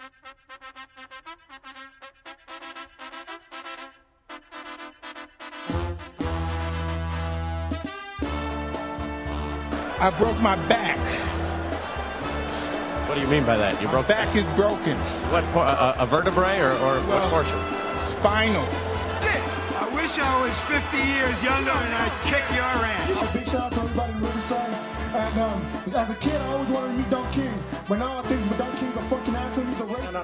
I broke my back. What do you mean by that? You broke back is broken. What, a vertebrae or what portion? Spinal. I wish I was 50 years younger and I'd kick your ass. A big shout out to everybody in Riverside. And as a kid, I always wanted to meet Don King. But now I think Don King's a fucking asshole. He's a racist. No.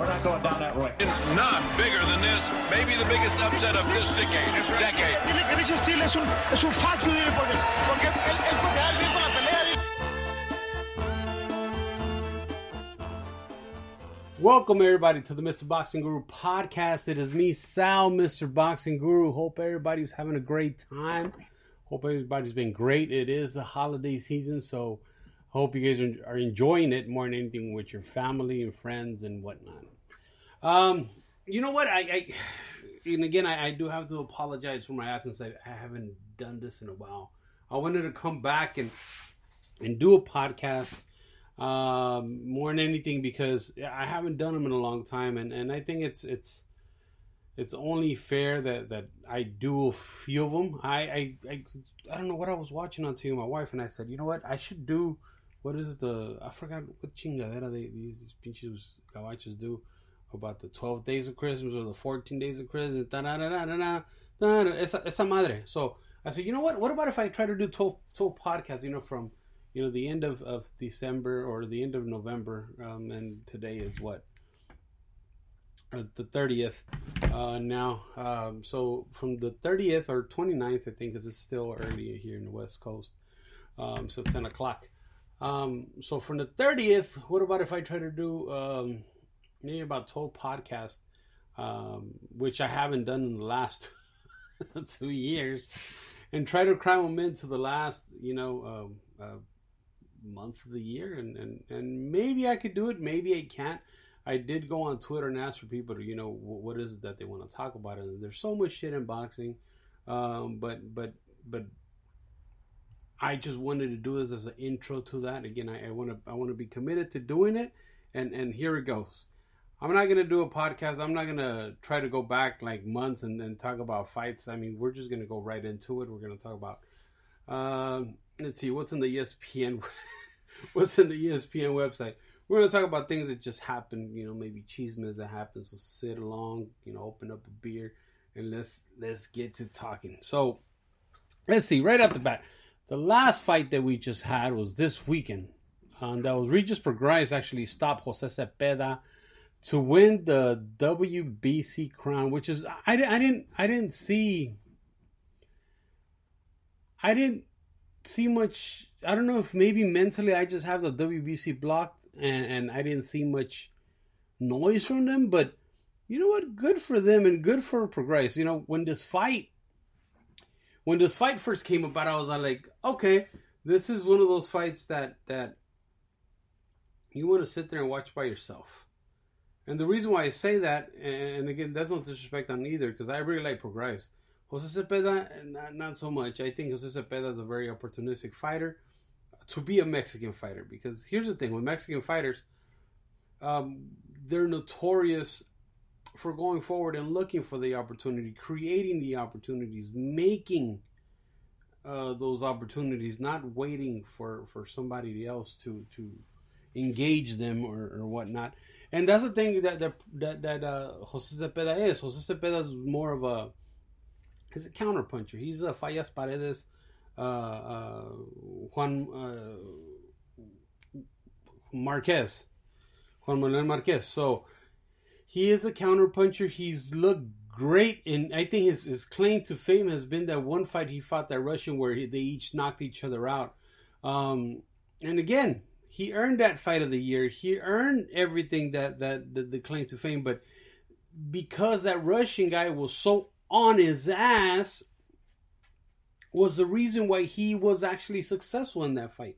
We're not going down that road. Not bigger than this. Maybe the biggest upset of this decade. Dile que ese estilo es un fuck you, dile, porque él puede quedar bien con la pelea. Welcome everybody to the Mr. Boxing Guru podcast. It is me, Sal, Mr. Boxing Guru. Hope everybody's having a great time. Hope everybody's been great. It is the holiday season, so I hope you guys are enjoying it more than anything with your family and friends and whatnot. You know what? I do have to apologize for my absence. I haven't done this in a while. I wanted to come back and do a podcast more than anything because I haven't done them in a long time, and I think it's only fair that I do a few of them. I don't know what I was watching on TV, my wife, and I said, you know what, I should do, I forgot what chingadera these pinches gabachos do about the 12 days of Christmas or the 14 days of Christmas, esa madre. So I said, you know what about if I try to do 12 podcasts, from the end of December or the end of November, and today is what? The 30th now. So from the 30th or 29th, I think, because it's still early here in the West Coast. So 10 o'clock. So from the 30th, what about if I try to do maybe about 12 podcasts, which I haven't done in the last 2 years, and try to cram them into the last, month of the year, and maybe I could do it, maybe I can't. I did go on Twitter and ask for people to, what is it that they want to talk about, and there's so much shit in boxing, but I just wanted to do this as an intro to that. Again, I want to be committed to doing it, and here it goes. I'm not gonna do a podcast. I'm not gonna try to go back like months and talk about fights. I mean, we're just gonna go right into it. We're gonna talk about let's see what's in the ESPN what's in the ESPN website. We're going to talk about things that just happen, maybe chismes that happen. So sit along, open up a beer, and let's get to talking. So let's see, right off the bat, the last fight that we just had was this weekend. That was Regis Prograis actually stopped Jose Cepeda to win the WBC crown, which is I didn't see much. I don't know if maybe mentally I just have the WBC blocked and I didn't see much noise from them, but you know what? Good for them and good for Prograis. When this fight first came about, I was like, okay, this is one of those fights that you want to sit there and watch by yourself. And the reason why I say that, and again, that's no disrespect on either, because I really like Prograis. Jose Cepeda, not so much. I think Jose Cepeda is a very opportunistic fighter to be a Mexican fighter. Because here's the thing, with Mexican fighters, they're notorious for going forward and looking for the opportunity, creating the opportunities, making those opportunities, not waiting for somebody else to engage them or whatnot. And that's the thing that Jose Cepeda is. Jose Cepeda is more of he's a counterpuncher. He's a Fallas Paredes, Juan Manuel Marquez. So he is a counterpuncher. He's looked great, and I think his claim to fame has been that one fight he fought that Russian where they each knocked each other out. And again, he earned that fight of the year. He earned everything that the claim to fame, but because that Russian guy was so on his ass was the reason why he was actually successful in that fight.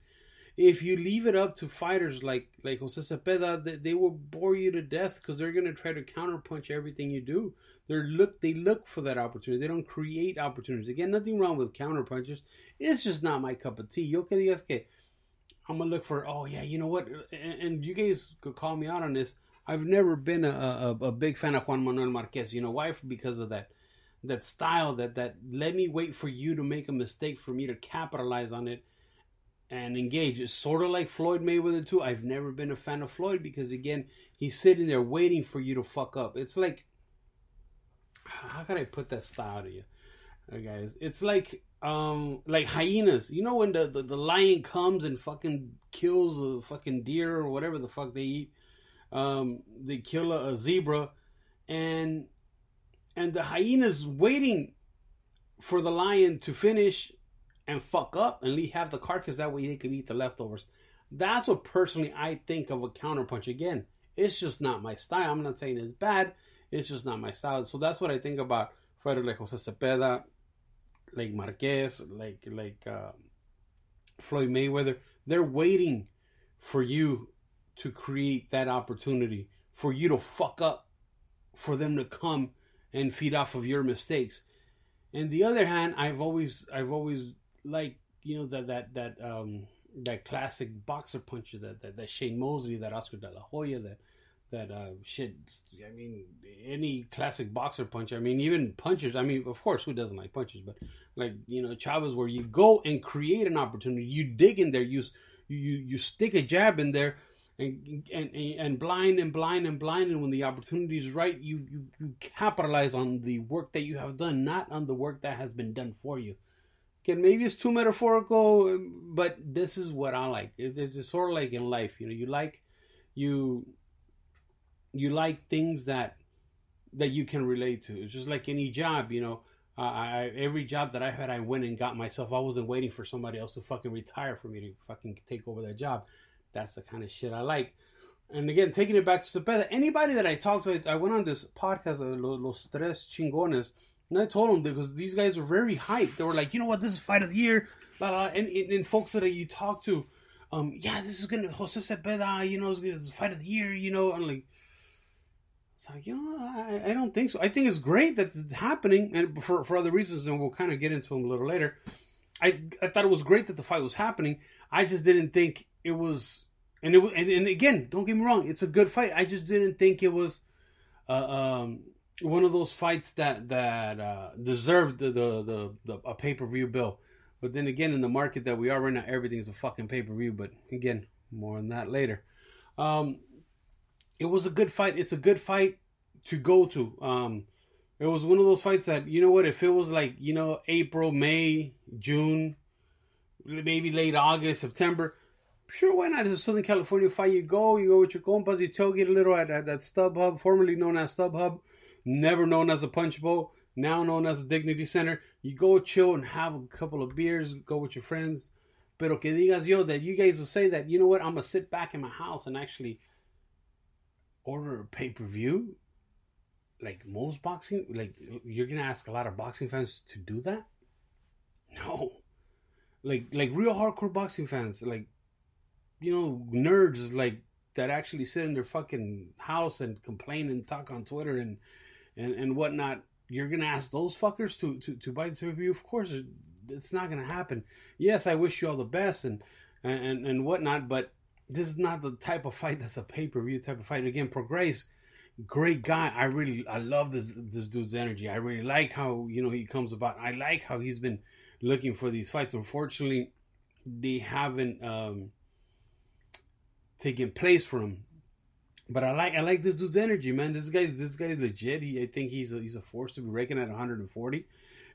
If you leave it up to fighters like Jose Cepeda, they will bore you to death because they're going to try to counterpunch everything you do. They look for that opportunity. They don't create opportunities. Again, nothing wrong with counterpunchers. It's just not my cup of tea. Yo que digas que I'm gonna look for. Oh yeah, you know what? And you guys could call me out on this. I've never been a big fan of Juan Manuel Marquez. You know why? Because of that style. That let me wait for you to make a mistake for me to capitalize on it and engage. It's sort of like Floyd Mayweather too. I've never been a fan of Floyd because again, he's sitting there waiting for you to fuck up. It's like, how can I put that style to you, guys? It's like hyenas. You know when the lion comes and fucking kills a fucking deer or whatever the fuck they eat. They kill a zebra, and the hyena's waiting for the lion to finish and fuck up and have the carcass. That way they can eat the leftovers. That's what personally I think of a counterpunch. Again, it's just not my style. I'm not saying it's bad. It's just not my style. So that's what I think about fighters like Jose Cepeda, like Marquez, like Floyd Mayweather. They're waiting for you to create that opportunity, for you to fuck up, for them to come and feed off of your mistakes. And the other hand, I've always liked, you know, that classic boxer puncher, that Shane Mosley, that Oscar De La Hoya, that shit. I mean, any classic boxer puncher. I mean, even punchers. I mean, of course, who doesn't like punchers? But like, you know, Chavez, where you go and create an opportunity, you dig in there, you stick a jab in there, and blind, and when the opportunity is right, you capitalize on the work that you have done, not on the work that has been done for you. Again, maybe it's too metaphorical, but this is what I like. It's sort of like in life, you know, you like things that you can relate to. It's just like any job, you know. Every job that I had, I went and got myself. I wasn't waiting for somebody else to fucking retire for me to fucking take over that job. That's the kind of shit I like. And again, taking it back to Cepeda, anybody that I talked to, I went on this podcast, Los Tres Chingones, and I told them, because these guys were very hyped. They were like, you know what, this is fight of the year, blah, blah. And folks that you talk to, yeah, this is gonna Jose Cepeda, you know, it's fight of the year, you know. I'm like, it's like, you know, I don't think so. I think it's great that it's happening, and for other reasons, and we'll kind of get into them a little later. I thought it was great that the fight was happening. I just didn't think it was. And and again, don't get me wrong, it's a good fight. I just didn't think it was one of those fights that deserved a pay-per-view bill. But then again, in the market that we are right now, everything's a fucking pay-per-view. But again, more on that later. It was a good fight. It's a good fight to go to. It was one of those fights that, you know what, if it was like, you know, April, May, June, maybe late August, September, sure, why not? It's a Southern California fight. You go with your compas, you tailgate a little at StubHub, formerly known as StubHub, never known as a Punch Bowl, now known as a Dignity Center. You go chill and have a couple of beers, go with your friends. Pero que digas yo, that you guys will say that, you know what, I'm going to sit back in my house and actually order a pay-per-view. Like most boxing, like you're going to ask a lot of boxing fans to do that? No. Like real hardcore boxing fans, like, you know, nerds like that actually sit in their fucking house and complain and talk on Twitter and whatnot. You're gonna ask those fuckers to buy the pay-per-view? Of course, it's not gonna happen. Yes, I wish you all the best and whatnot, but this is not the type of fight that's a pay-per-view type of fight. Again, Prograis, great guy. I love this dude's energy. I really like how, you know, he comes about. I like how he's been looking for these fights. Unfortunately, they haven't taking place for him, but I like this dude's energy, man. This guy's legit. I think he's a force to be reckoned at 140,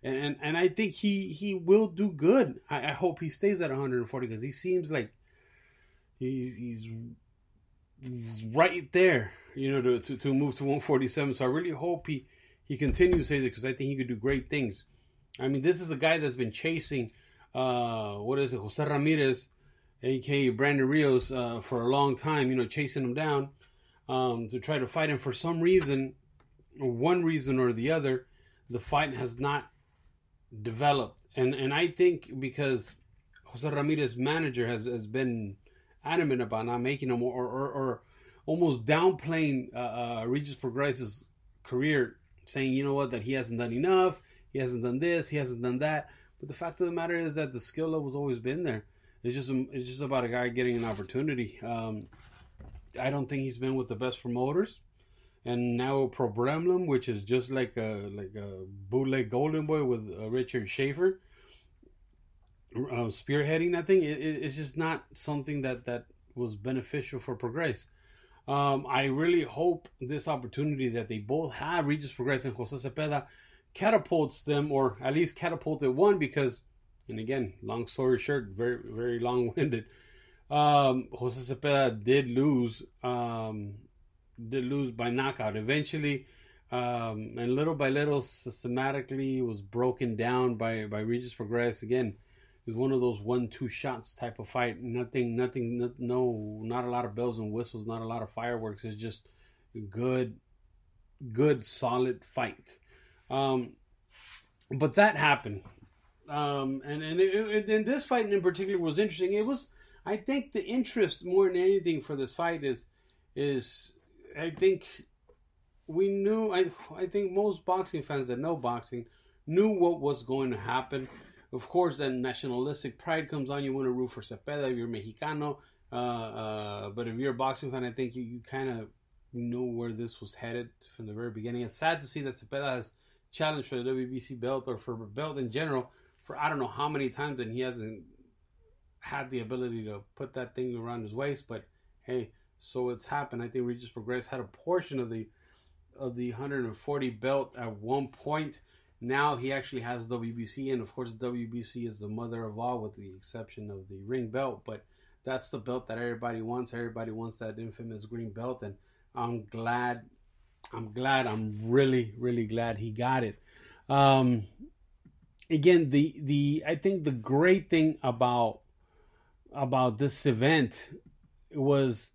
and I think he will do good. I hope he stays at 140 because he seems like he's right there, you know, to move to 147. So I really hope he continues to because I think he could do great things. I mean, this is a guy that's been chasing Jose Ramirez, a.k.a. Brandon Rios, for a long time, you know, chasing him down to try to fight him. For some reason, or one reason or the other, the fight has not developed. And I think because Jose Ramirez's manager has been adamant about not making him or almost downplaying Regis Prograis' career, saying, you know what, that he hasn't done enough, he hasn't done this, he hasn't done that. But the fact of the matter is that the skill level's always been there. It's just about a guy getting an opportunity. I don't think he's been with the best promoters, and now Problem, which is just like a bootleg Golden Boy with Richard Schaefer spearheading that thing. It's just not something that was beneficial for Progress. I really hope this opportunity that they both have, Regis Progress and Jose Cepeda, catapults them, or at least catapulted one, because, and again, long story short, very, very long-winded, Jose Cepeda did lose by knockout eventually, and little by little, systematically was broken down by Regis Progress. Again, it was one of those 1-2 shots type of fight. Not a lot of bells and whistles, not a lot of fireworks. It's just good, solid fight. But that happened. And this fight in particular was interesting. It was, I think, the interest more than anything for this fight is I think we knew, I think most boxing fans that know boxing knew what was going to happen. Of course, then nationalistic pride comes on. You want to root for Cepeda if you're Mexicano. But if you're a boxing fan, I think you kind of know where this was headed from the very beginning. It's sad to see that Cepeda has challenged for the WBC belt, or for a belt in general, for I don't know how many times, and he hasn't had the ability to put that thing around his waist. But hey, so it's happened. I think Regis Progress had a portion of the 140 belt at one point. Now he actually has WBC, and of course WBC is the mother of all, with the exception of the ring belt. But that's the belt that everybody wants. Everybody wants that infamous green belt, and I'm really, really glad he got it. Again, I think the great thing about this event was,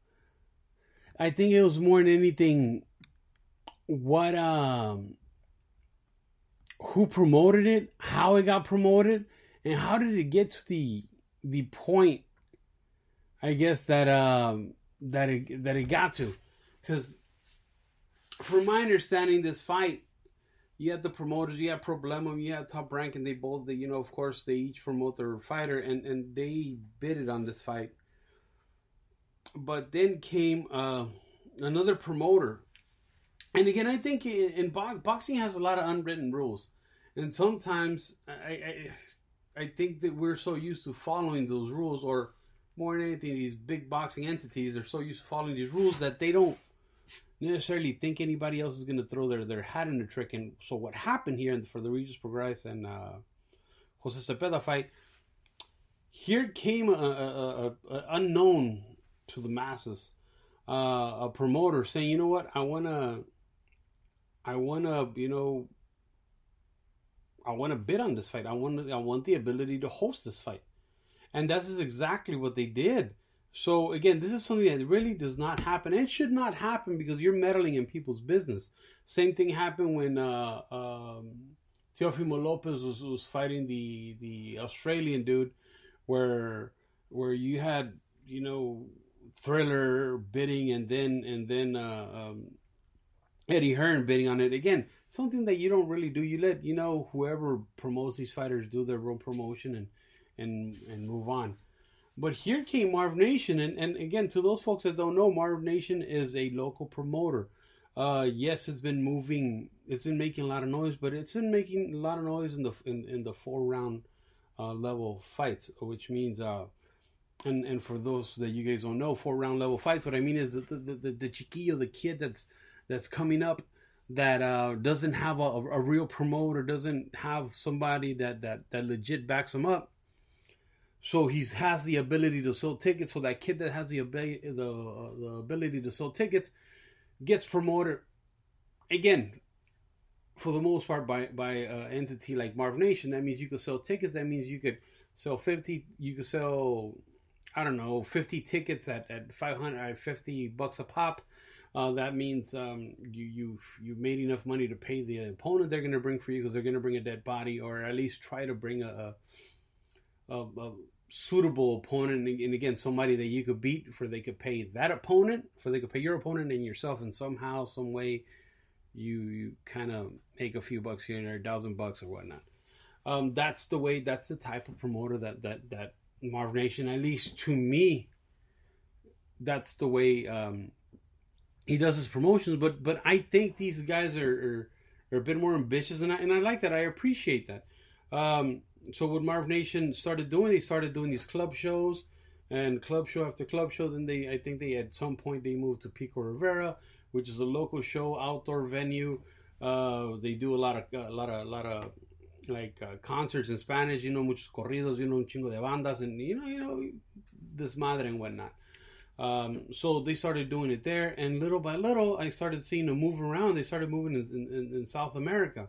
I think it was more than anything what who promoted it, how it got promoted, and how did it get to the point, I guess, that it got to. Because from my understanding, this fight, you had the promoters, you had Problemum, you had Top Rank, and they both, of course, they each promote their fighter, and they bidded on this fight. But then came another promoter. And again, I think in boxing has a lot of unwritten rules. And sometimes I think that we're so used to following those rules, or more than anything, these big boxing entities, they're so used to following these rules that they don't necessarily think anybody else is going to throw their hat in the trick. And so what happened here for the Regis Progress and Jose Cepeda fight, here came a unknown to the masses, a promoter saying, you know what, I wanna bid on this fight. I want the ability to host this fight. And that's exactly what they did. So again, this is something that really does not happen, and should not happen, because you're meddling in people's business. Same thing happened when Teofimo Lopez was fighting the Australian dude, where you had Thriller bidding, and then Eddie Hearn bidding on it. Again, something that you don't really do. You let whoever promotes these fighters do their own promotion and move on. But here came Marv Nation, and again, to those folks that don't know, Marv Nation is a local promoter. Yes, it's been making a lot of noise, but it's been making a lot of noise in the 4-round level fights, which means and for those that you guys don't know, 4-round level fights, what I mean is the chiquillo, the kid that's coming up, that doesn't have a real promoter, doesn't have somebody that legit backs him up. So he has the ability to sell tickets. So that kid that has the ability to sell tickets gets promoted. Again, for the most part, by an entity like Marv Nation. That means you could sell tickets. That means you could sell 50. You could sell, I don't know, 50 tickets at $50 a pop. That means you made enough money to pay the opponent they're going to bring for you, because they're going to bring a dead body, or at least try to bring a suitable opponent, and again, somebody that you could beat, for they could pay that opponent, for they could pay your opponent and yourself, and somehow, some way, you kind of make a few bucks here and there, $1,000 or whatnot. That's the type of promoter that Marv Nation. At least to me, that's the way he does his promotions. But I think these guys are a bit more ambitious, and I like that. I appreciate that. So what Marv Nation started doing, they started doing these club shows, and club show after club show. Then I think they at some point they moved to Pico Rivera, which is a local show, outdoor venue. They do a lot of like concerts in Spanish, muchos corridos, un chingo de bandas, and desmadre and whatnot. So they started doing it there, and little by little, I started seeing them move around. They started moving in South America.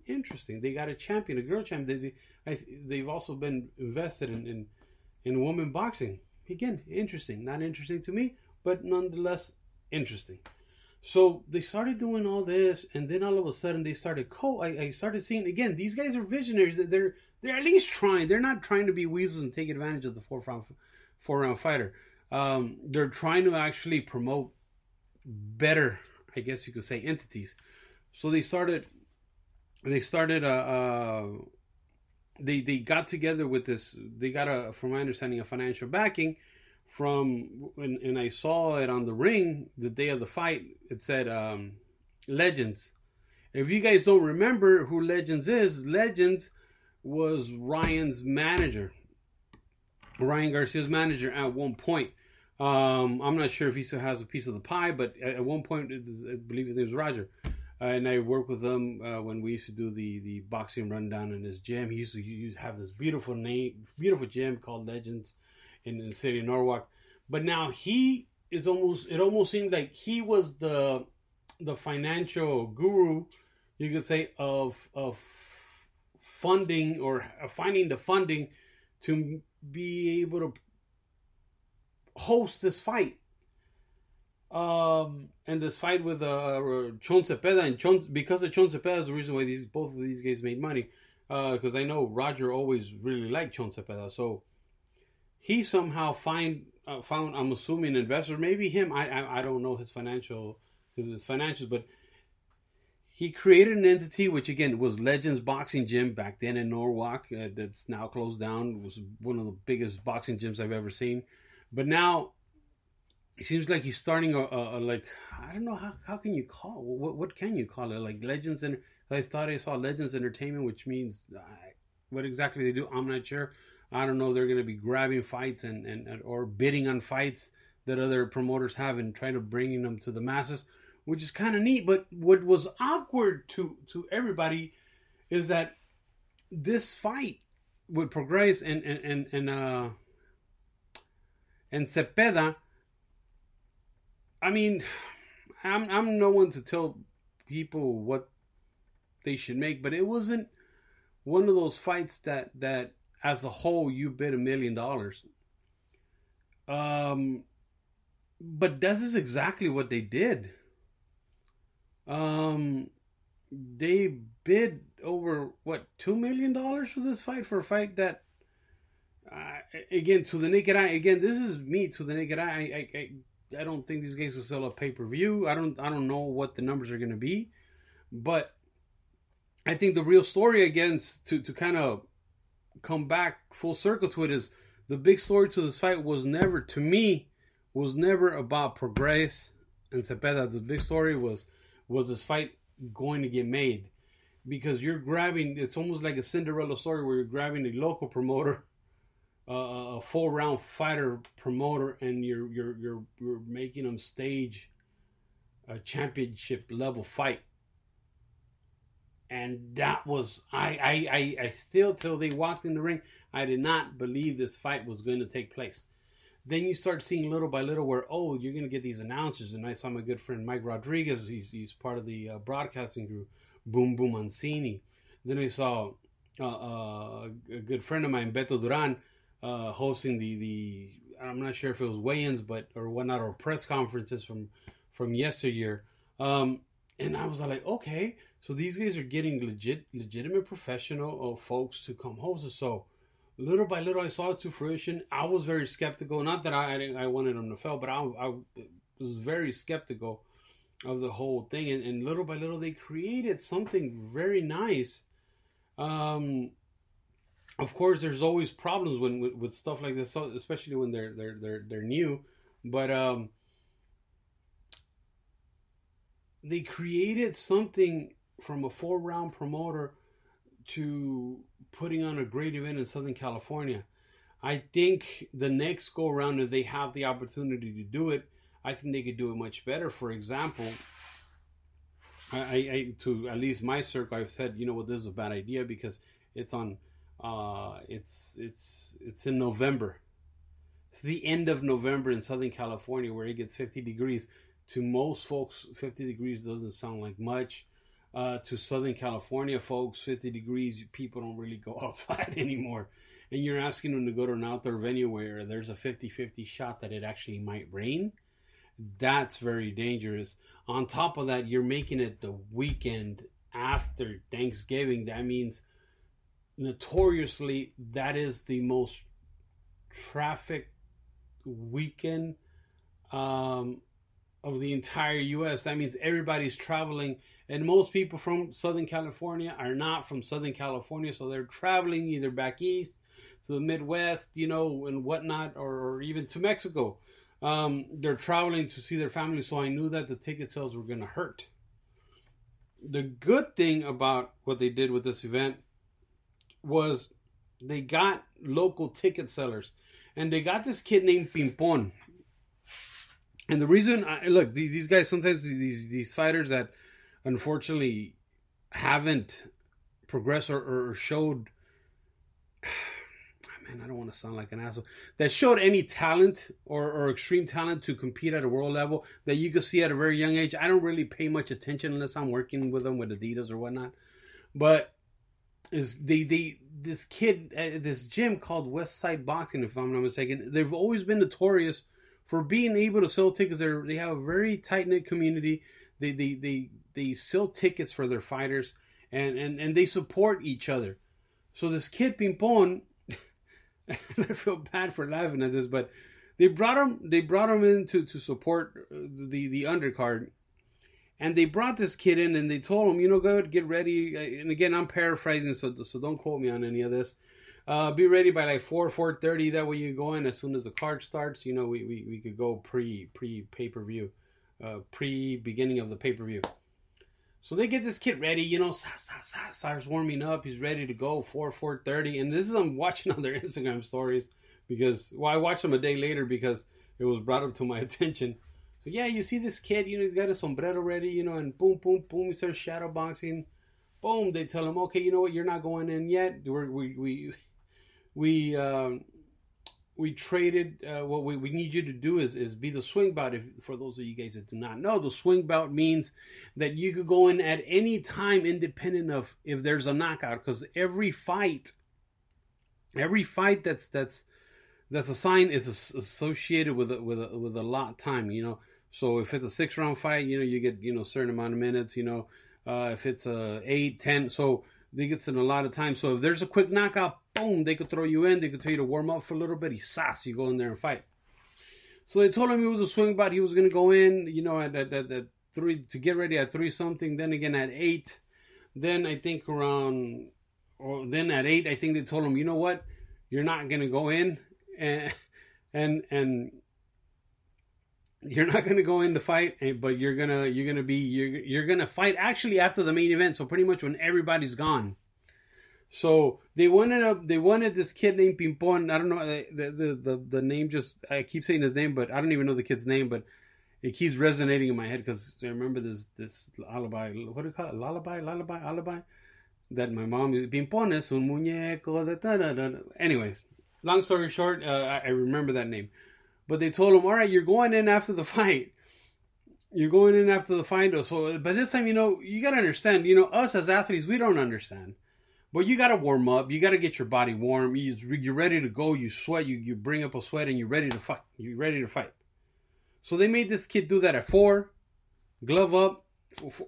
Interesting. They got a champion, a girl champion. They've also been invested in women boxing. Again, interesting. Not interesting to me, but nonetheless interesting. So they started doing all this, and then all of a sudden they started. I started seeing again. These guys are visionaries. They're at least trying. They're not trying to be weasels and take advantage of the four round fighter. They're trying to actually promote better, I guess you could say, entities. So they got together with this. They got from my understanding, a financial backing from, and I saw it on the ring the day of the fight. It said Legends. If you guys don't remember who Legends is, Legends was Ryan's manager, Ryan Garcia's manager at one point. I'm not sure if he still has a piece of the pie, but at one point, I believe his name was Roger. And I worked with him when we used to do the boxing rundown in his gym. He used to have this beautiful gym called Legends in the city of Norwalk. But now it almost seemed like he was the financial guru, you could say, of funding, or finding the funding to be able to host this fight. And this fight with Chon Cepeda, and because of Chon Cepeda is the reason why both of these guys made money. Because I know Roger always really liked Chon Cepeda, so he somehow found, I'm assuming, investors. Maybe him. I don't know his financials, but he created an entity which again was Legends Boxing Gym back then in Norwalk. That's now closed down. It was one of the biggest boxing gyms I've ever seen, but now it seems like he's starting like, I don't know, how can you call it? What can you call it? Like Legends, and I thought I saw Legends Entertainment, which means what exactly they do, I'm not sure. I don't know. They're going to be grabbing fights or bidding on fights that other promoters have and trying to bring them to the masses, which is kind of neat. But what was awkward to everybody is that this fight with Prograis and Cepeda, I mean, I'm no one to tell people what they should make, but it wasn't one of those fights that as a whole you bid $1 million. But this is exactly what they did. They bid over $2 million for this fight, for a fight that again, to the naked eye, again, this is me, to the naked eye, I don't think these guys will sell a pay-per-view. I don't know what the numbers are going to be, but I think the real story, again, to kind of come back full circle to it, is the big story to this fight was never about Prograis and Cepeda. The big story was this fight going to get made, because you're grabbing, it's almost like a Cinderella story where you're grabbing a local promoter, a 4-round fighter promoter, and you're making them stage a championship level fight. And that was, I still, till they walked in the ring, I did not believe this fight was going to take place. Then you start seeing little by little where, you're going to get these announcers. And I saw my good friend Mike Rodriguez. He's part of the broadcasting group, Boom Boom Mancini. Then I saw a good friend of mine, Beto Duran, hosting the I'm not sure if it was weigh-ins or whatnot, or press conferences from yesteryear. And I was like, okay, so these guys are getting legitimate professional folks to come host it. So little by little, I saw it to fruition. I was very skeptical. Not that I wanted them to fail, but I was very skeptical of the whole thing. And little by little, they created something very nice. of course, there's always problems with stuff like this, especially when they're new. But they created something from a 4-round promoter to putting on a great event in Southern California. I think the next go around, if they have the opportunity to do it, I think they could do it much better. For example, I to at least my circle, I've said, you know what, this is a bad idea because it's on, it's in November. It's the end of November in Southern California where it gets 50 degrees. To most folks, 50 degrees doesn't sound like much. To Southern California folks, 50 degrees, people don't really go outside anymore. And you're asking them to go to an outdoor venue where there's a 50-50 shot that it actually might rain. That's very dangerous. On top of that, you're making it the weekend after Thanksgiving. That means, notoriously, that is the most traffic weekend of the entire U.S. That means everybody's traveling, and most people from Southern California are not from Southern California, so they're traveling either back east to the Midwest, you know, and whatnot, or even to Mexico. They're traveling to see their family, so I knew that the ticket sales were going to hurt. The good thing about what they did with this event was they got local ticket sellers, and they got this kid named Pimpon. And the reason, look, these guys, sometimes these fighters that unfortunately haven't progressed or showed, man, I don't want to sound like an asshole, that showed any talent or extreme talent to compete at a world level that you could see at a very young age. I don't really pay much attention unless I'm working with them with Adidas or whatnot. But this kid at this gym called West Side Boxing, if I'm not mistaken, they've always been notorious for being able to sell tickets. They have a very tight-knit community. They sell tickets for their fighters, and they support each other. So this kid Pimpon, I feel bad for laughing at this, but they brought him in to support the undercard, and they brought this kid in and they told him, you know, go get ready. And again, I'm paraphrasing, so don't quote me on any of this. Be ready by like 4:30. That way you go in as soon as the card starts. You know, we could go pre pay-per-view, pre beginning of the pay-per-view. So they get this kid ready, you know, starts warming up. He's ready to go, 4:30. And this is, I'm watching on their Instagram stories because, well, I watched them a day later because it was brought up to my attention. So yeah, you see this kid, you know, he's got a sombrero ready, you know, and boom, boom, boom, he starts shadow boxing. Boom, they tell him, okay, you know what, you're not going in yet. We traded, what we need you to do is be the swing bout. For those of you guys that do not know, the swing bout means that you could go in at any time independent of if there's a knockout, because every fight that's assigned is associated with a lot time, you know. So if it's a 6-round fight, you know, you get, you know, a certain amount of minutes, you know. If it's a 8, 10, so they get in a lot of time. So if there's a quick knockout, boom, they could throw you in. They could tell you to warm up for a little bit. You go in there and fight. So they told him he was a swing bout. He was going to go in, you know, at 3 to get ready at 3 something. Then again at 8. Then I think then at 8, I think they told him, you know what, you're not going to go in, and you're not going to go in the fight, but you're gonna fight actually after the main event. So pretty much when everybody's gone. So they wanted this kid named Pimpon. I don't know the name. Just I keep saying his name, but I don't even know the kid's name. But it keeps resonating in my head because I remember this lullaby. What do you call it? Lullaby. That my mom Pimpon es un muñeco. Anyways, long story short, I remember that name. But they told him, all right, you're going in after the fight. So by this time, you know, you got to understand, you know, us as athletes, we don't understand. But you got to warm up. You got to get your body warm. You're ready to go. You sweat. You bring up a sweat and you're ready to fight. So they made this kid do that at 4, glove up,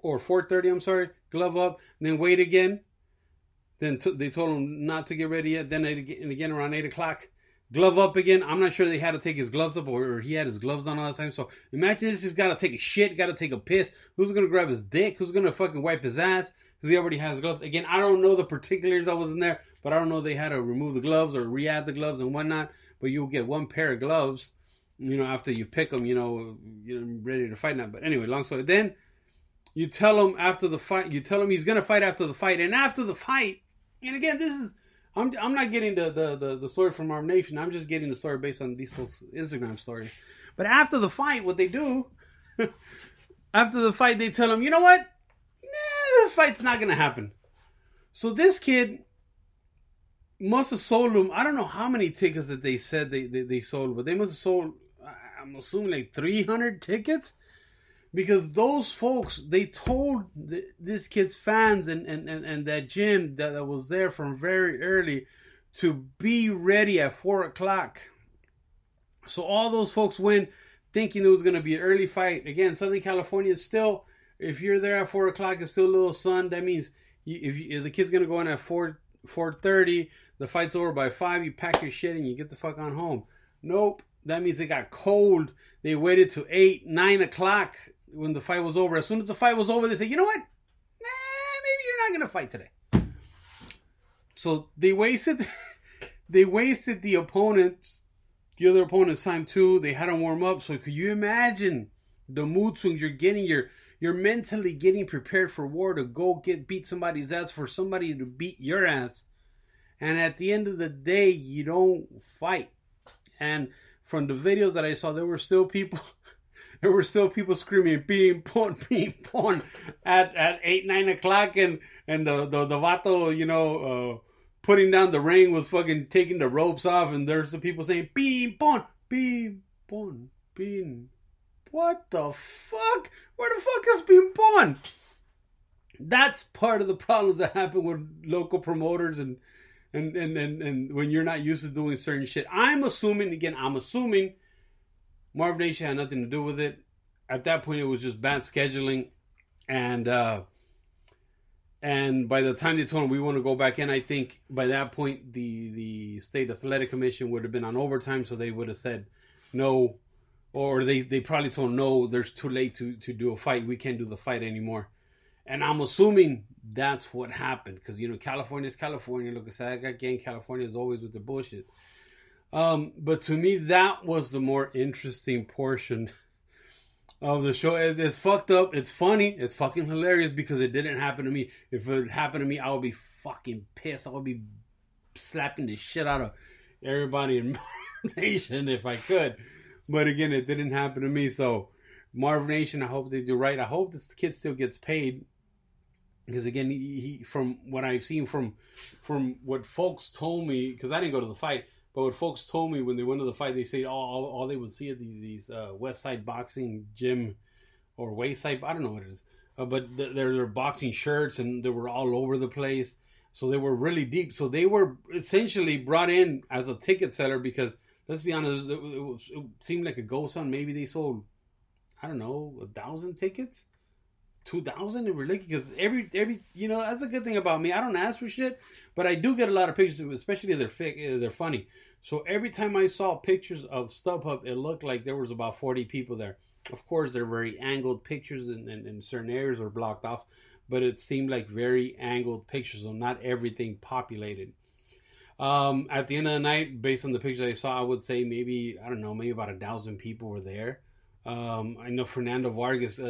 or 4:30, I'm sorry, glove up, and then wait again. Then they told him not to get ready yet. Then again around 8 o'clock. Glove up again. I'm not sure they had to take his gloves up or he had his gloves on all the time. So imagine this. He's got to take a shit, got to take a piss. Who's going to grab his dick? Who's going to fucking wipe his ass? Because he already has gloves. Again, I don't know the particulars. I wasn't there. but I don't know if they had to remove the gloves or re-add the gloves and whatnot. But you'll get one pair of gloves, after you pick them, you're ready to fight now. But anyway, long story. Then you tell him after the fight, he's going to fight after the fight. And after the fight, and again, I'm not getting the story from Arm Nation. I'm just getting the story based on these folks' Instagram stories. But after the fight, what they do, after the fight, they tell him, you know what? Nah, this fight's not going to happen. So this kid must have sold them, I don't know how many tickets that they said they sold, but they must have sold, I'm assuming like 300 tickets, because those folks, they told this kid's fans and that gym that was there from very early to be ready at 4 o'clock. So all those folks went thinking it was going to be an early fight. Again, Southern California is still, if you're there at 4 o'clock, it's still a little sun. That means if the kid's going to go in at 4:30, the fight's over by 5, you pack your shit and you get the fuck on home. Nope. That means it got cold. They waited to 8, 9 o'clock when the fight was over. As soon as the fight was over, they said, you know what? Nah, maybe you're not going to fight today. So they wasted the other opponent's time too. They had them warm up. So could you imagine the mood swings you're getting? You're mentally getting prepared for war to go beat somebody's ass, for somebody to beat your ass. And at the end of the day, you don't fight. And from the videos that I saw, there were still people screaming "ping pong" at 8, 9 o'clock, and the vato, putting down the ring was fucking taking the ropes off, and there's the people saying "ping pong, ping pong, ping." What the fuck? Where the fuck is ping pong? That's part of the problems that happen with local promoters and when you're not used to doing certain shit. I'm assuming Marv Nation had nothing to do with it. At that point, it was just bad scheduling. And by the time they told him we want to go back in, I think by that point, the State Athletic Commission would have been on overtime, so they would have said no. Or they probably told him, no, there's too late to do a fight. We can't do the fight anymore. And I'm assuming that's what happened. Because, California is California. Look, again, California is always with the bullshit. But to me, that was the more interesting portion of the show. It's fucked up. It's funny. It's fucking hilarious because it didn't happen to me. If it happened to me, I would be fucking pissed. I would be slapping the shit out of everybody in Marv Nation if I could. But again, it didn't happen to me. So Marv Nation, I hope they do right. I hope this kid still gets paid. Because again, he from what I've seen, from what folks told me, because I didn't go to the fight, but what folks told me when they went to the fight, they say all they would see at these West Side Boxing Gym or Wayside, I don't know what it is, but they're boxing shirts and they were all over the place. So they were really deep. So they were essentially brought in as a ticket seller because, let's be honest, it seemed like a ghost hunt. Maybe they sold, I don't know, 1,000 tickets. 2,000 in religion, because every that's a good thing about me. I don't ask for shit, but I do get a lot of pictures, especially if they're funny. So every time I saw pictures of StubHub, it looked like there was about 40 people there. Of course, they're very angled pictures, and certain areas are blocked off, but it seemed like very angled pictures, so not everything populated. At the end of the night, based on the pictures I saw, I would say maybe about 1,000 people were there. I know Fernando Vargas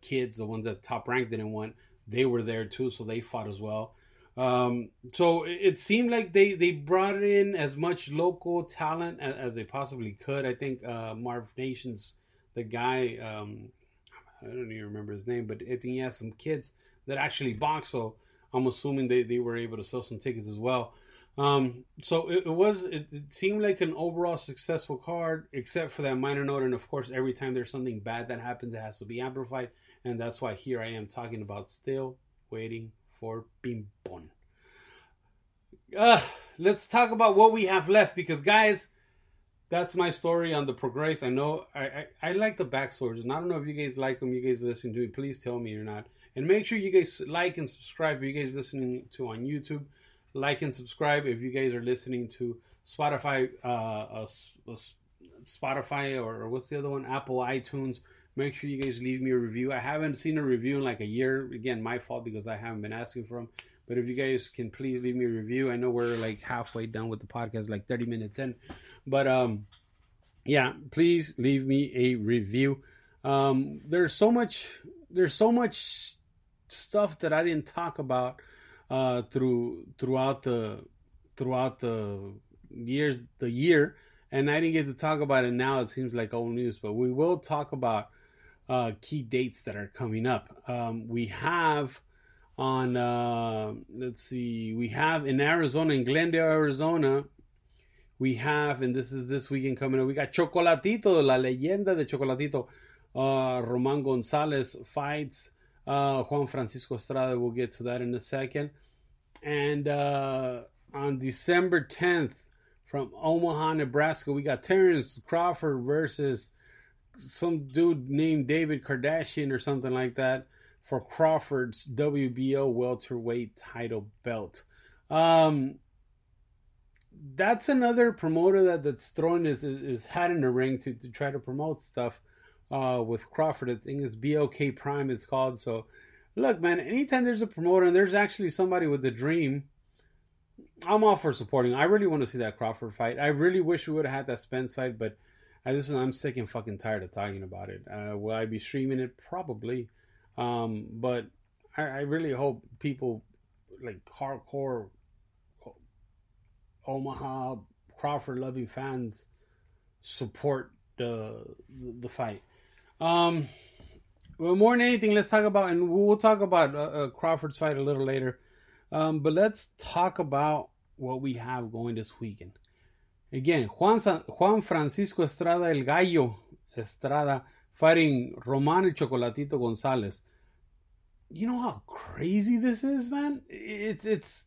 kids, the ones that Top Rank didn't want, they were there too, so they fought as well. So it seemed like they brought in as much local talent as they possibly could. I think Marv Nation's the guy, I don't even remember his name, but I think he has some kids that actually box, so I'm assuming they were able to sell some tickets as well. So it seemed like an overall successful card, except for that minor note. And of course, every time there's something bad that happens, it has to be amplified. And that's why here I am talking about still waiting for Ping Pong. Let's talk about what we have left, because guys, that's my story on the Progress. I know I like the backstories, and I don't know if you guys like them. You guys listen to me, please tell me or not. And make sure you guys like and subscribe if you guys listening to on YouTube. Like and subscribe if you guys are listening to Spotify, Spotify or what's the other one? Apple iTunes. Make sure you guys leave me a review. I haven't seen a review in like a year. Again, my fault because I haven't been asking for them. But if you guys can please leave me a review. I know we're like halfway done with the podcast, like 30 minutes in. But yeah, please leave me a review. There's so much stuff that I didn't talk about throughout the year, and I didn't get to talk about it now. It seems like old news, but we will talk about key dates that are coming up. We have on we have in Arizona, in Glendale, Arizona, we have, and this is this weekend coming up, we got Chocolatito, la leyenda de Chocolatito. Roman Gonzalez fights Juan Francisco Estrada. We'll get to that in a second. And on December 10th, from Omaha, Nebraska, we got Terrence Crawford versus some dude named David Kardashian or something like that for Crawford's WBO welterweight title belt. That's another promoter that's throwing his hat in the ring to try to promote stuff with Crawford. I think it's BOK Prime it's called. So look, man, anytime there's a promoter and there's actually somebody with a dream, I'm all for supporting. I really want to see that Crawford fight. I really wish we would have had that Spence fight, but at this point, I'm sick and fucking tired of talking about it. Will I be streaming it? Probably. But I really hope people like hardcore Omaha Crawford loving fans support the fight. Well, more than anything, let's talk about, and we'll talk about Crawford's fight a little later. But let's talk about what we have going this weekend. Again, Juan Francisco Estrada, el Gallo Estrada, fighting Roman el Chocolatito Gonzalez. You know how crazy this is, man? It's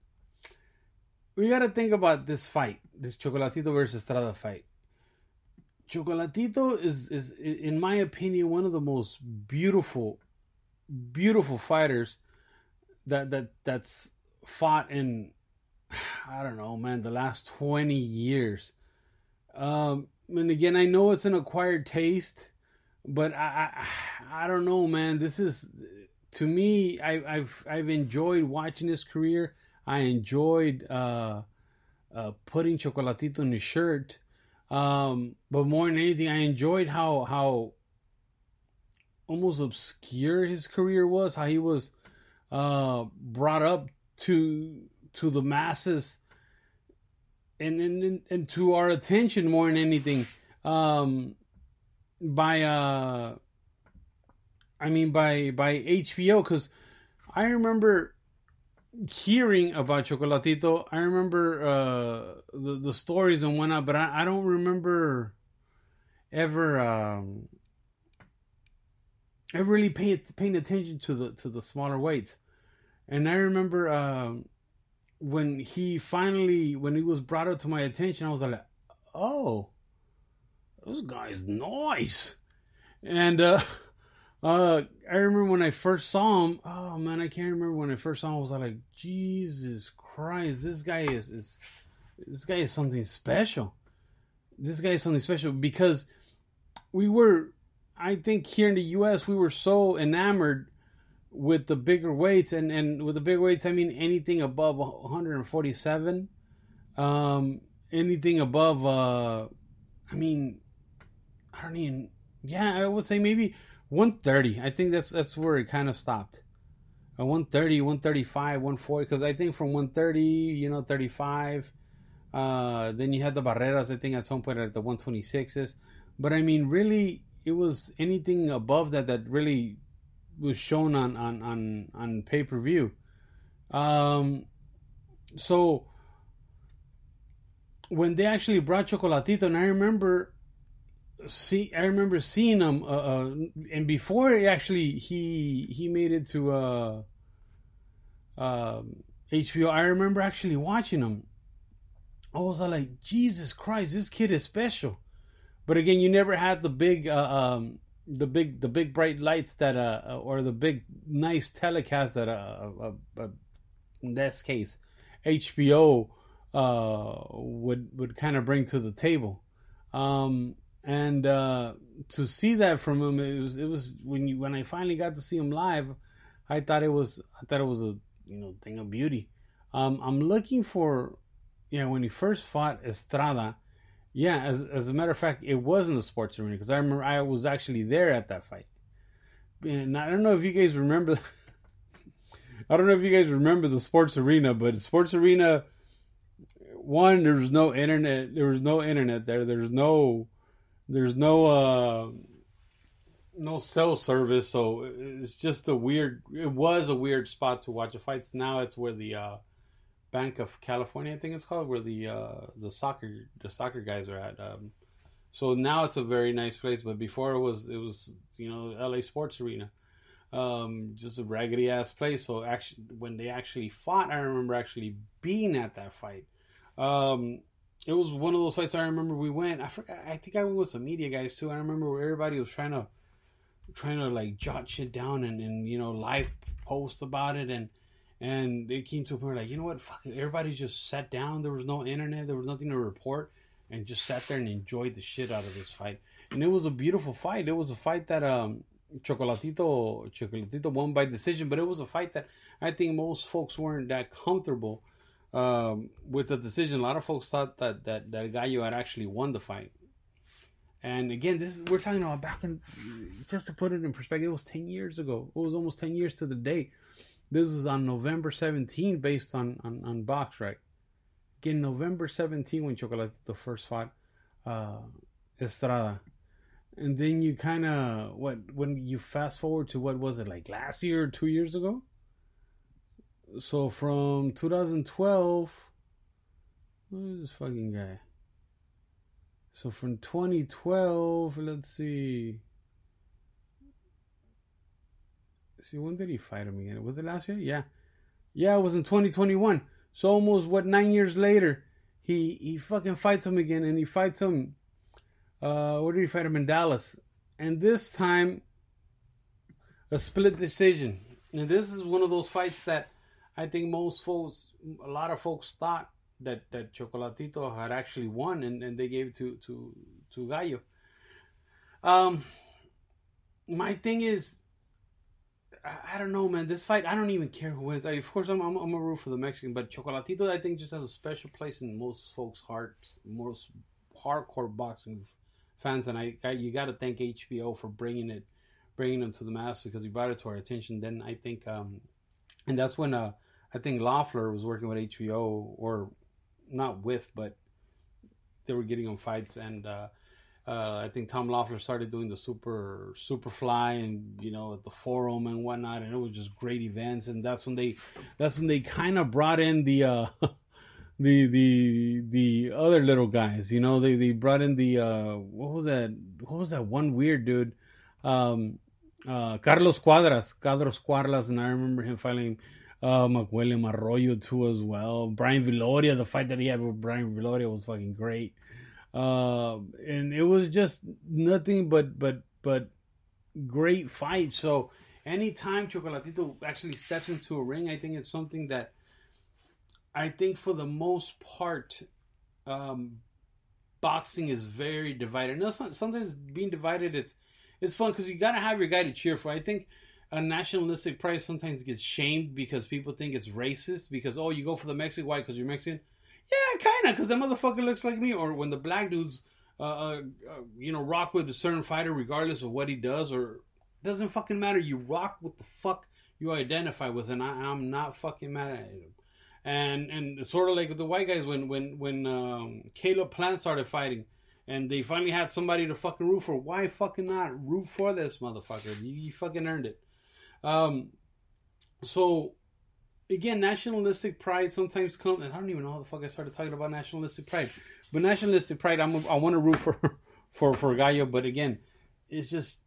we got to think about this fight, this Chocolatito versus Estrada fight. Chocolatito is in my opinion one of the most beautiful fighters that's fought in, I don't know, man, the last 20 years. And again, I know it's an acquired taste, but I don't know, man. This is, to me, I've enjoyed watching his career. I enjoyed putting Chocolatito in his shirt. But more than anything, I enjoyed how almost obscure his career was, how he was brought up to the masses and to our attention more than anything by HBO, because I remember hearing about Chocolatito. I remember the stories and whatnot, but I don't remember ever really paying attention to the smaller weights. And I remember when he was brought up to my attention, I was like, oh, this guy's nice. And I remember when I first saw him, oh man, I can't remember when I first saw him, I was like, Jesus Christ, this guy is something special. This guy is something special, because I think here in the US, we were so enamored with the bigger weights, and with the bigger weights, I mean anything above 147, anything above, I would say maybe 130. I think that's where it kind of stopped. 130, 135, 140, because I think from 130, 35, then you had the Barreras, I think at some point at the 126s, but I mean really, it was anything above that really was shown on pay-per-view. So when they actually brought Chocolatito, and I remember seeing him, and before he made it to HBO, I remember actually watching him. I was like, Jesus Christ, this kid is special. But again, you never had the big bright lights that or the big nice telecast that in this case HBO would kind of bring to the table. And to see that from him, it was when I finally got to see him live, I thought it was thing of beauty. I'm looking for, when he first fought Estrada. Yeah, as a matter of fact, it was in the sports arena because I remember I was actually there at that fight. And I don't know if you guys remember. I don't know if you guys remember the sports arena, but sports arena. One, there was no internet. There was no internet there. There's no no cell service. So it's just a weird. It was a weird spot to watch the fights. Now it's where the Bank of California, I think it's called, where the soccer guys are at. So now it's a very nice place, but before it was LA Sports Arena, just a raggedy ass place. So actually, when they actually fought, I remember actually being at that fight. It was one of those fights I remember we went. I forgot. I think I went with some media guys too. I remember where everybody was trying to like jot shit down and live post about it and it came to a point where, like, you know what, fuck it. Everybody just sat down. There was no internet. There was nothing to report, and just sat there and enjoyed the shit out of this fight. And it was a beautiful fight. It was a fight that Chocolatito won by decision, but it was a fight that I think most folks weren't that comfortable with the decision. A lot of folks thought that Gallo had actually won the fight. And again, we're talking about back in, just to put it in perspective, it was 10 years ago. It was almost 10 years to the day. This was on November 17, based on BoxRec. Again, November 17 when Chocolatito first fought Estrada. And then you kind of, when you fast forward to, what was it, like last year or 2 years ago? So from 2012, who's this fucking guy? So from 2012, let's see. See, when did he fight him again? Was it last year? Yeah. Yeah, it was in 2021. So almost, 9 years later, he fucking fights him again. And he fights him, where did he fight him? In Dallas. And this time, a split decision. And this is one of those fights that I think a lot of folks thought that Chocolatito had actually won, and they gave it to Gallo. My thing is, I don't know, man. This fight, I don't even care who wins. Of course, I'm a root for the Mexican, but Chocolatito, I think, just has a special place in most folks' hearts, most hardcore boxing fans. And you got to thank HBO for bringing them to the masses, because he brought it to our attention. Then I think, and that's when I think Loeffler was working with HBO, or not with, but they were getting him fights, and I think Tom Loeffler started doing the Superfly, and at the Forum and whatnot, and it was just great events. And that's when they kind of brought in the the other little guys. They brought in the what was that one weird dude, Carlos Cuadras, and I remember him fighting McWilliam Arroyo too as well. Brian Viloria, the fight that he had with Brian Viloria was fucking great. And it was just nothing but great fights. So anytime Chocolatito actually steps into a ring, I think it's something that I think for the most part, boxing is very divided. No, sometimes being divided, it's fun because you gotta have your guy to cheer for. I think a nationalistic pride sometimes gets shamed because people think it's racist because, oh, you go for the Mexican, why? Because you're Mexican. Yeah, kind of, because that motherfucker looks like me. Or when the black dudes, rock with a certain fighter regardless of what he does, or doesn't fucking matter. You rock with the fuck you identify with, and I'm not fucking mad at him. And sort of like the white guys when Caleb Plant started fighting, and they finally had somebody to fucking root for. Why fucking not root for this motherfucker? You fucking earned it. So. Again, nationalistic pride sometimes comes, and I don't even know how the fuck I started talking about nationalistic pride. But nationalistic pride, I want to root for Gallo, but again, it's just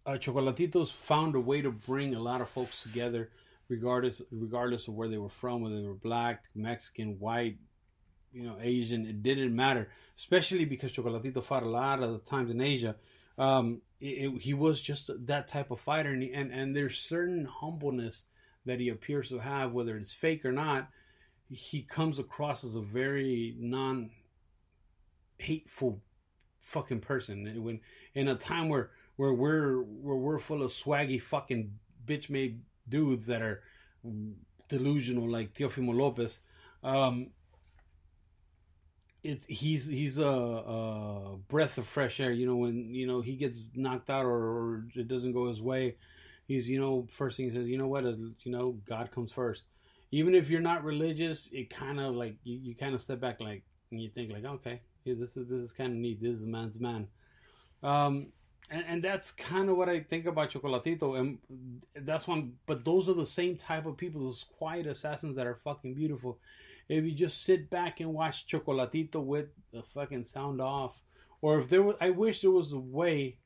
Chocolatito's found a way to bring a lot of folks together, regardless of where they were from, whether they were black, Mexican, white, Asian. It didn't matter, especially because Chocolatito fought a lot of the times in Asia. He was just that type of fighter, and there's certain humbleness that he appears to have, whether it's fake or not. He comes across as a very non-hateful fucking person. When in a time where we're full of swaggy fucking bitch-made dudes that are delusional like Teofimo Lopez. He's a breath of fresh air. When he gets knocked out or it doesn't go his way, he's first thing he says, what, God comes first. Even if you're not religious, it kind of like you kind of step back like and you think like, okay, yeah, this is kind of neat. This is a man's man. And that's kind of what I think about Chocolatito, and that's one. But those are the same type of people, those quiet assassins that are fucking beautiful. If you just sit back and watch Chocolatito with the fucking sound off, or if there was, I wish there was a way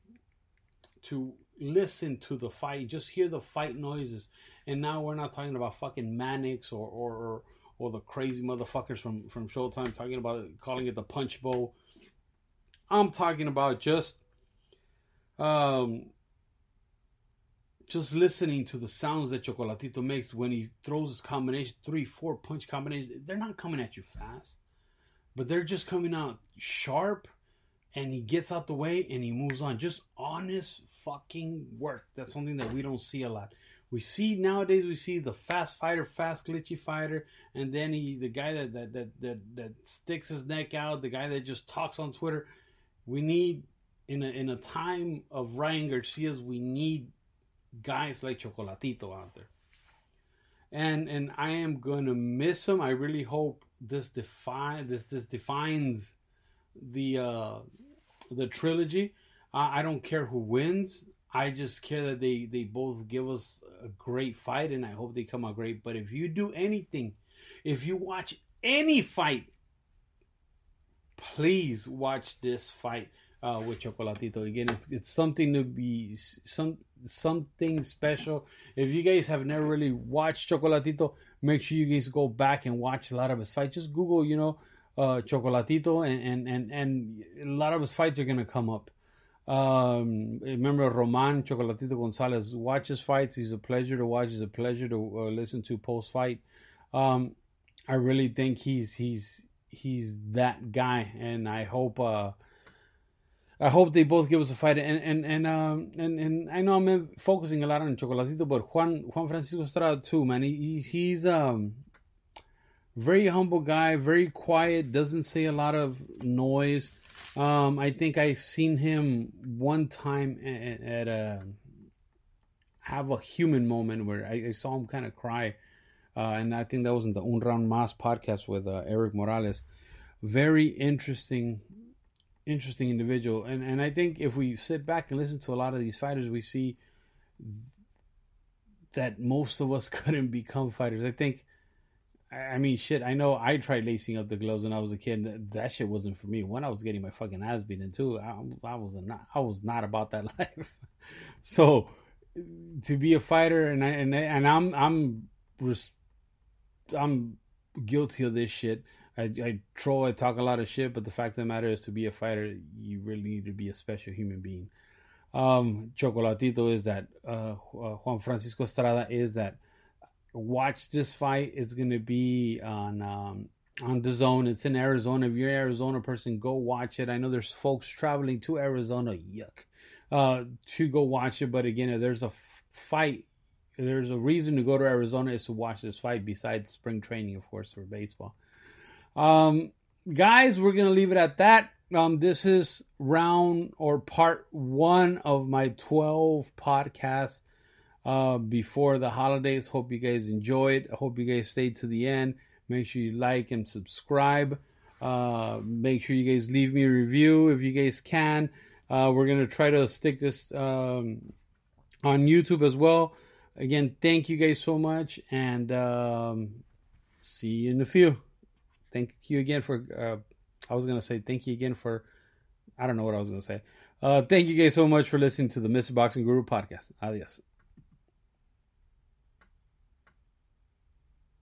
to listen to the fight, just hear the fight noises. And now we're not talking about fucking Mannix or the crazy motherfuckers from Showtime talking about it, calling it the punch bowl. I'm talking about just listening to the sounds that Chocolatito makes when he throws his combination, 3-4 punch combinations. They're not coming at you fast, but they're just coming out sharp, and he gets out the way and he moves on. Just honest fucking work. That's something that we don't see a lot. Nowadays we see the fast fighter, fast glitchy fighter, and then the guy that sticks his neck out, the guy that just talks on Twitter. We need in a time of Ryan Garcia's, we need guys like Chocolatito out there. And I am gonna miss him. I really hope this defines the trilogy. I don't care who wins. I just care that they both give us a great fight, and I hope they come out great. But if you do anything, if you watch any fight, please watch this fight with Chocolatito. Again, it's something to be something special. If you guys have never really watched Chocolatito, make sure you guys go back and watch a lot of his fights. Just Google, Chocolatito, and a lot of his fights are gonna come up. Remember Roman Chocolatito Gonzalez? Watch his fights. He's a pleasure to watch. He's a pleasure to listen to post fight. I really think he's that guy, and I hope they both give us a fight. And I know I'm focusing a lot on Chocolatito, but Juan Francisco Estrada too, man. He's very humble guy, very quiet, doesn't say a lot of noise. I think I've seen him one time at have a human moment where I saw him kind of cry, and I think that was in the Un Round Mas podcast with Eric Morales. Very interesting individual, and I think if we sit back and listen to a lot of these fighters, we see that most of us couldn't become fighters. I mean, shit, I know I tried lacing up the gloves when I was a kid. That shit wasn't for me. When I was getting my fucking ass beaten too, I was not about that life. So to be a fighter, and I'm guilty of this shit. I talk a lot of shit, but the fact of the matter is, to be a fighter, you really need to be a special human being. Chocolatito is that. Juan Francisco Estrada is that. Watch this fight. It's going to be on DAZN. It's in Arizona. If you're an Arizona person, go watch it. I know there's folks traveling to Arizona, to go watch it. But again, if there's a fight, there's a reason to go to Arizona is to watch this fight, besides spring training, of course, for baseball. Guys, we're going to leave it at that. This is part 1 of my 12 podcasts before the holidays. Hope you guys enjoyed. I hope you guys stayed to the end. Make sure you like and subscribe. Make sure you guys leave me a review if you guys can. We're going to try to stick this on YouTube as well. Again, thank you guys so much, and see you in a few. Thank you again for I was going to say thank you again for, I don't know what I was going to say. Thank you guys so much for listening to the Mr. Boxing Guru podcast. Adios.